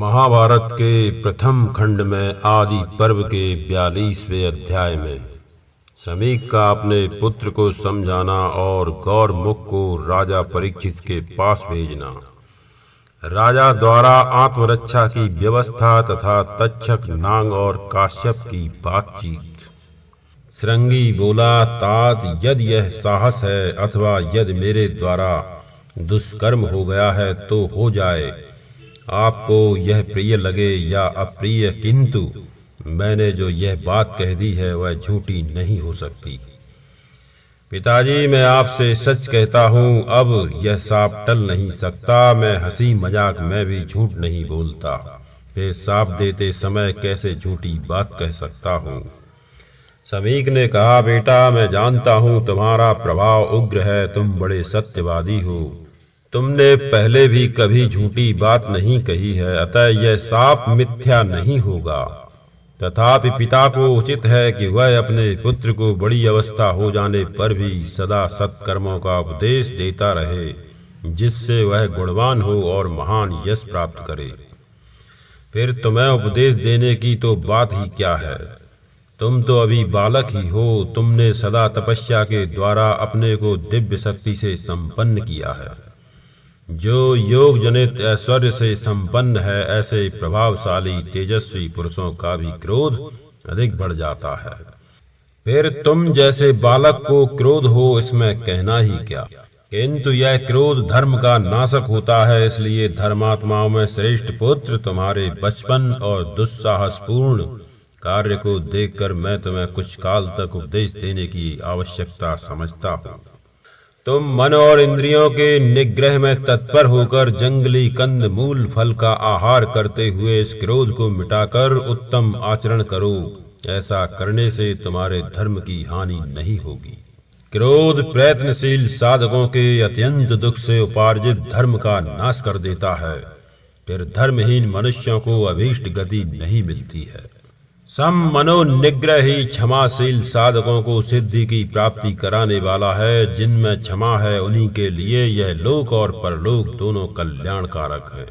महाभारत के प्रथम खंड में आदि पर्व के 42वें अध्याय में समीक का अपने पुत्र को समझाना और गौरमुख को राजा परीक्षित के पास भेजना, राजा द्वारा आत्मरक्षा की व्यवस्था तथा तक्षक नाग और काश्यप की बातचीत। श्रृंगी बोला, तात यदि यह साहस है अथवा यदि मेरे द्वारा दुष्कर्म हो गया है तो हो जाए, आपको यह प्रिय लगे या अप्रिय, किंतु मैंने जो यह बात कह दी है वह झूठी नहीं हो सकती। पिताजी, मैं आपसे सच कहता हूँ, अब यह साप टल नहीं सकता। मैं हंसी मजाक में भी झूठ नहीं बोलता, फिर साप देते समय कैसे झूठी बात कह सकता हूँ। समीक ने कहा, बेटा, मैं जानता हूँ तुम्हारा प्रभाव उग्र है, तुम बड़े सत्यवादी हो, तुमने पहले भी कभी झूठी बात नहीं कही है, अतः यह साप मिथ्या नहीं होगा। तथापि पिता को उचित है कि वह अपने पुत्र को बड़ी अवस्था हो जाने पर भी सदा सत्कर्मों का उपदेश देता रहे, जिससे वह गुणवान हो और महान यश प्राप्त करे। फिर तुम्हें उपदेश देने की तो बात ही क्या है, तुम तो अभी बालक ही हो। तुमने सदा तपस्या के द्वारा अपने को दिव्य शक्ति से संपन्न किया है। जो योग जनित ऐश्वर्य से संपन्न है, ऐसे प्रभावशाली तेजस्वी पुरुषों का भी क्रोध अधिक बढ़ जाता है। फिर तुम जैसे बालक को क्रोध हो, इसमें कहना ही क्या। किंतु यह क्रोध धर्म का नाशक होता है, इसलिए धर्मात्माओं में श्रेष्ठ पुत्र तुम्हारे बचपन और दुस्साहसपूर्ण कार्य को देखकर मैं तुम्हें कुछ काल तक उपदेश देने की आवश्यकता समझता हूँ। तुम मन और इंद्रियों के निग्रह में तत्पर होकर जंगली कंद मूल फल का आहार करते हुए इस क्रोध को मिटाकर उत्तम आचरण करो। ऐसा करने से तुम्हारे धर्म की हानि नहीं होगी। क्रोध प्रयत्नशील साधकों के अत्यंत दुख से उपार्जित धर्म का नाश कर देता है, फिर धर्महीन मनुष्यों को अभीष्ट गति नहीं मिलती है। सम मनोनिग्रह ही क्षमाशील साधकों को सिद्धि की प्राप्ति कराने वाला है। जिनमें क्षमा है उन्हीं के लिए यह लोक और परलोक दोनों कल्याणकारक है।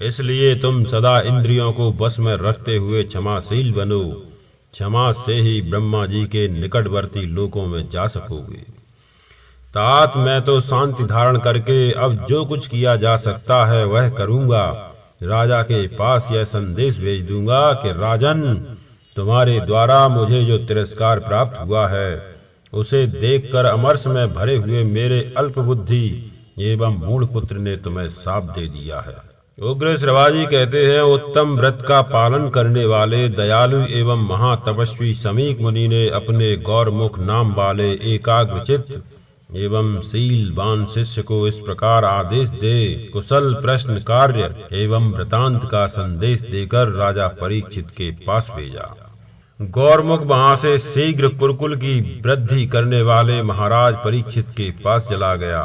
इसलिए तुम सदा इंद्रियों को बस में रखते हुए क्षमाशील बनो। क्षमा से ही ब्रह्मा जी के निकटवर्ती लोकों में जा सकोगे। तात, मैं तो शांति धारण करके अब जो कुछ किया जा सकता है वह करूंगा। राजा के पास यह संदेश भेज दूंगा कि राजन, तुम्हारे द्वारा मुझे जो तिरस्कार प्राप्त हुआ है उसे देखकर अमर्ष में भरे हुए मेरे अल्पबुद्धि एवं मूढ़ पुत्र ने तुम्हें शाप दे दिया है। उग्र श्रवाजी कहते हैं, उत्तम व्रत का पालन करने वाले दयालु एवं महातपस्वी समीक मुनि ने अपने गौरमुख नाम वाले एकाग्रचित्त एवं शीलवान शिष्य को इस प्रकार आदेश दे कुशल प्रश्न कार्य एवं वृतांत का संदेश देकर राजा परीक्षित के पास भेजा। गौरमुख वहां से शीघ्र कुरुकुल की वृद्धि करने वाले महाराज परीक्षित के पास चला गया।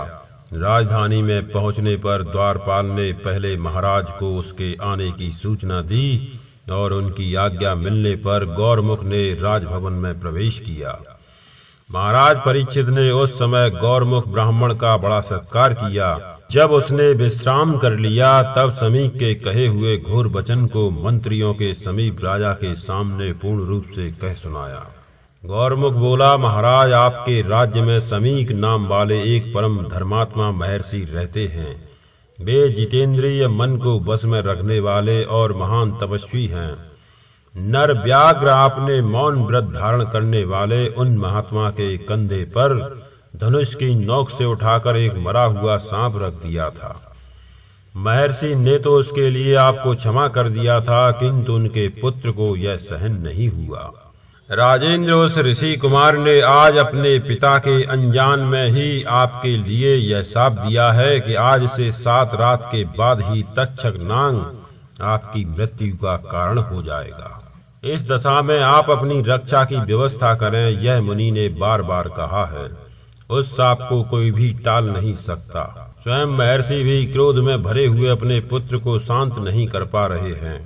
राजधानी में पहुंचने पर द्वारपाल ने पहले महाराज को उसके आने की सूचना दी और उनकी आज्ञा मिलने पर गौरमुख ने राजभवन में प्रवेश किया। महाराज परीक्षित ने उस समय गौरमुख ब्राह्मण का बड़ा सत्कार किया। जब उसने विश्राम कर लिया तब समीक के कहे हुए घोर वचन को मंत्रियों के समीप राजा के सामने पूर्ण रूप से कह सुनाया। गौरमुख बोला, महाराज, आपके राज्य में समीक नाम वाले एक परम धर्मात्मा महर्षि रहते हैं। वे जितेंद्रिय मन को बस में रखने वाले और महान तपस्वी हैं। नर व्याघ्र आपने मौन व्रत धारण करने वाले उन महात्मा के कंधे पर धनुष की नोक से उठाकर एक मरा हुआ सांप रख दिया था। महर्षि ने तो उसके लिए आपको क्षमा कर दिया था, किंतु उनके पुत्र को यह सहन नहीं हुआ। राजेंद्र, उस ऋषि कुमार ने आज अपने पिता के अनजान में ही आपके लिए यह शाप दिया है कि आज से 7 रात के बाद ही तक्षक नाग आपकी मृत्यु का कारण हो जाएगा। इस दशा में आप अपनी रक्षा की व्यवस्था करें, यह मुनि ने बार बार कहा है। उस सांप को कोई भी टाल नहीं सकता। स्वयं महर्षि भी क्रोध में भरे हुए अपने पुत्र को शांत नहीं कर पा रहे हैं।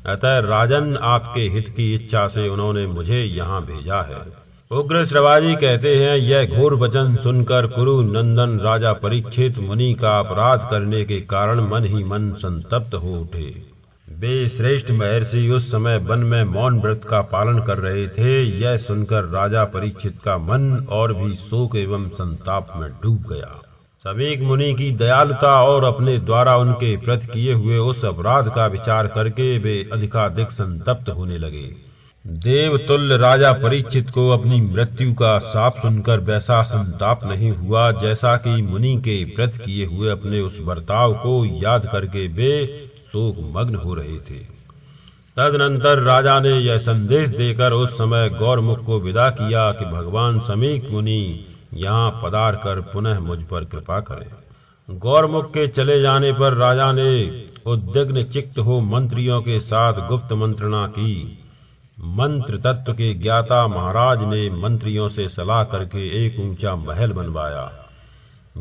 अतः राजन, आपके हित की इच्छा से उन्होंने मुझे यहाँ भेजा है। उग्र श्रवाजी कहते हैं, यह घोर वचन सुनकर कुरु नंदन राजा परीक्षित मुनि का अपराध करने के कारण मन ही मन संतप्त हो उठे। वे श्रेष्ठ महर्षि उस समय वन में मौन व्रत का पालन कर रहे थे। यह सुनकर राजा परीक्षित का मन और भी शोक एवं संताप में डूब गया। समीक मुनि की दयालुता और अपने द्वारा उनके प्रति किए हुए उस अपराध का विचार करके वे अधिकाधिक संतप्त होने लगे। देवतुल्य राजा परीक्षित को अपनी मृत्यु का शाप सुनकर वैसा संताप नहीं हुआ जैसा कि मुनि के प्रति किए हुए अपने उस बर्ताव को याद करके वे शोक मग्न हो रहे थे। तदनंतर राजा ने यह संदेश देकर उस समय गौरमुख को विदा किया कि भगवान समीक मुनि यहाँ पधार कर पुनः मुझ पर कृपा करें। गौरमुख के चले जाने पर राजा ने उद्विग्न चित्त हो मंत्रियों के साथ गुप्त मंत्रणा की। मंत्र तत्व के ज्ञाता महाराज ने मंत्रियों से सलाह करके एक ऊंचा महल बनवाया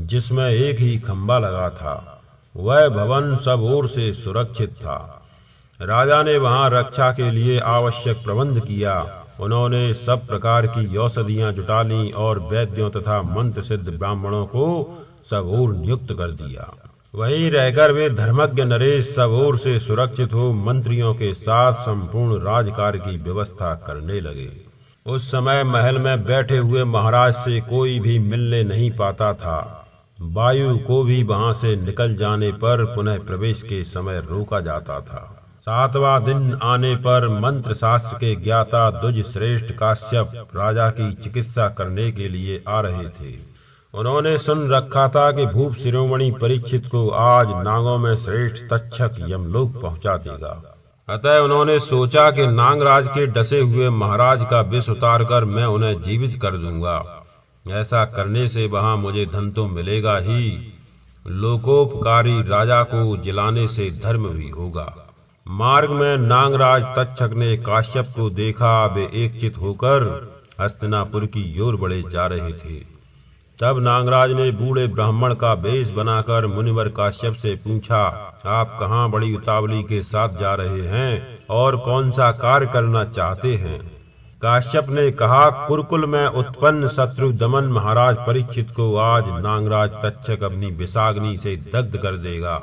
जिसमें एक ही खंभा लगा था। वह भवन सब ओर से सुरक्षित था। राजा ने वहां रक्षा के लिए आवश्यक प्रबंध किया। उन्होंने सब प्रकार की औषधियां जुटा ली और वैद्यों तथा मंत्र सिद्ध ब्राह्मणों को सब ओर नियुक्त कर दिया। वहीं रहकर वे धर्मज्ञ नरेश सब ओर से सुरक्षित हो मंत्रियों के साथ संपूर्ण राजकार्य की व्यवस्था करने लगे। उस समय महल में बैठे हुए महाराज से कोई भी मिलने नहीं पाता था। वायु को भी वहां से निकल जाने पर पुनः प्रवेश के समय रोका जाता था। 7वां दिन आने पर मंत्र शास्त्र के ज्ञाता द्विज श्रेष्ठ काश्यप राजा की चिकित्सा करने के लिए आ रहे थे। उन्होंने सुन रखा था कि भूप शिरोमणि परीक्षित को आज नागों में श्रेष्ठ तक्षक यमलोक पहुंचा देगा। अतः उन्होंने सोचा कि नागराज के डसे हुए महाराज का विष उतार कर मैं उन्हें जीवित कर दूंगा। ऐसा करने से वहां मुझे धन तो मिलेगा ही, लोकोपकारी राजा को जिलाने से धर्म भी होगा। मार्ग में नागराज तक्षक ने काश्यप को देखा। वे एकचित होकर हस्तिनापुर की ओर बढ़े जा रहे थे। तब नागराज ने बूढ़े ब्राह्मण का वेश बनाकर मुनिवर काश्यप से पूछा, आप कहाँ बड़ी उतावली के साथ जा रहे हैं और कौन सा कार्य करना चाहते हैं? काश्यप ने कहा, कुरुकुल में उत्पन्न शत्रु दमन महाराज परीक्षित को आज नागराज तक्षक अपनी विषाग्नि से दग्ध कर देगा।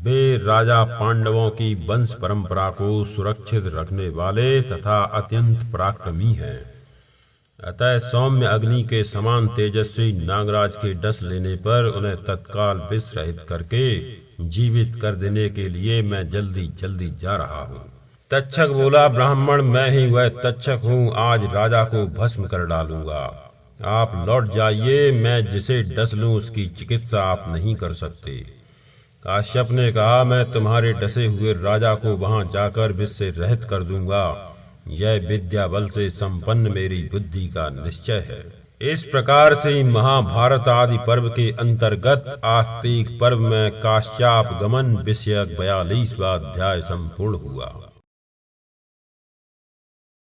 वे राजा पांडवों की वंश परंपरा को सुरक्षित रखने वाले तथा अत्यंत पराक्रमी हैं। अतः सौम्य अग्नि के समान तेजस्वी नागराज के डस लेने पर उन्हें तत्काल विष रहित करके जीवित कर देने के लिए मैं जल्दी जल्दी जा रहा हूँ। तक्षक बोला, ब्राह्मण मैं ही वह तक्षक हूँ, आज राजा को भस्म कर डालूंगा। आप लौट जाइए, मैं जिसे डस लूं उसकी चिकित्सा आप नहीं कर सकते। काश्यप ने कहा, मैं तुम्हारे डसे हुए राजा को वहां जाकर विष से रहित कर दूंगा। यह विद्या बल से संपन्न मेरी बुद्धि का निश्चय है। इस प्रकार से महाभारत आदि पर्व के अंतर्गत आस्तिक पर्व में काश्याप गमन विषयक 42वां अध्याय संपूर्ण हुआ।